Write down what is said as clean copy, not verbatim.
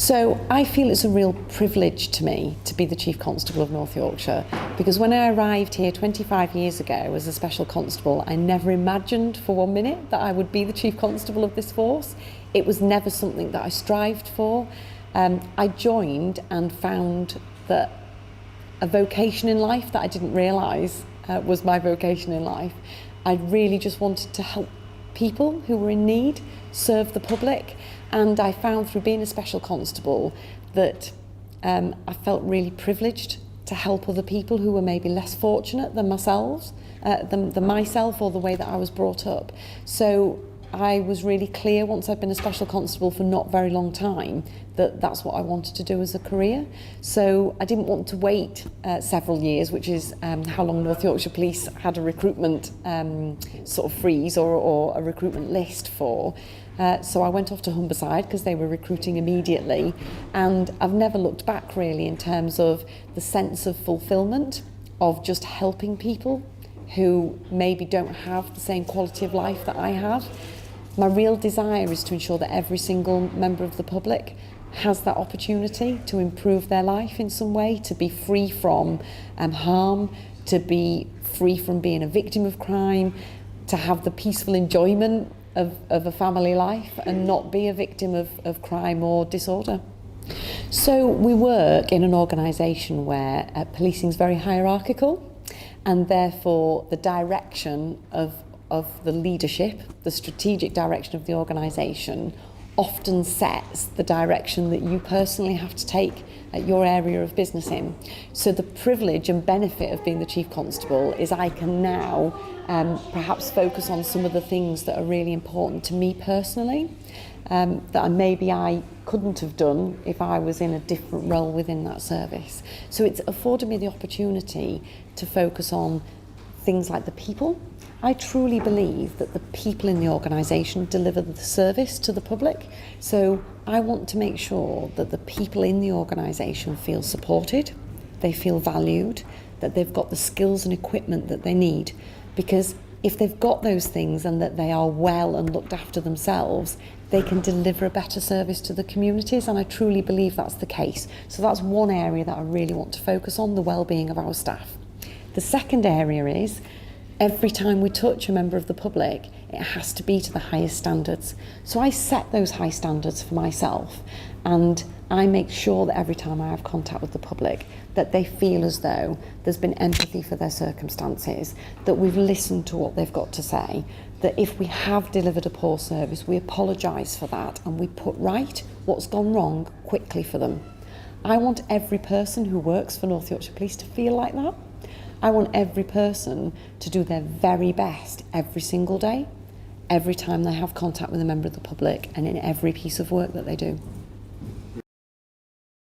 So I feel it's a real privilege to me to be the Chief Constable of North Yorkshire, because when I arrived here 25 years ago as a Special Constable, I never imagined for 1 minute that I would be the Chief Constable of this force. It was never something that I strived for. I joined and found that a vocation in life that I didn't realise was my vocation in life. I really just wanted to help people who were in need, serve the public, and I found through being a Special Constable that I felt really privileged to help other people who were maybe less fortunate than myself, or the way that I was brought up. So I was really clear once I'd been a Special Constable for not very long time that that's what I wanted to do as a career. So I didn't want to wait several years, which is how long North Yorkshire Police had a recruitment sort of freeze or a recruitment list for. So I went off to Humberside because they were recruiting immediately, and I've never looked back really in terms of the sense of fulfilment of just helping people who maybe don't have the same quality of life that I have. My real desire is to ensure that every single member of the public has that opportunity to improve their life in some way, to be free from harm, to be free from being a victim of crime, to have the peaceful enjoyment of a family life and not be a victim of crime or disorder. So we work in an organisation where policing is very hierarchical, and therefore the direction of the leadership, the strategic direction of the organisation, often sets the direction that you personally have to take at your area of business in. So the privilege and benefit of being the Chief Constable is I can now perhaps focus on some of the things that are really important to me personally, that maybe I couldn't have done if I was in a different role within that service. So it's afforded me the opportunity to focus on things like the people. I truly believe that the people in the organisation deliver the service to the public. So I want to make sure that the people in the organisation feel supported, they feel valued, that they've got the skills and equipment that they need. Because if they've got those things and that they are well and looked after themselves, they can deliver a better service to the communities, and I truly believe that's the case. So that's one area that I really want to focus on, the well-being of our staff. The second area is every time we touch a member of the public, it has to be to the highest standards. So I set those high standards for myself, and I make sure that every time I have contact with the public that they feel as though there's been empathy for their circumstances, that we've listened to what they've got to say, that if we have delivered a poor service, we apologise for that and we put right what's gone wrong quickly for them. I want every person who works for North Yorkshire Police to feel like that. I want every person to do their very best every single day, every time they have contact with a member of the public and in every piece of work that they do.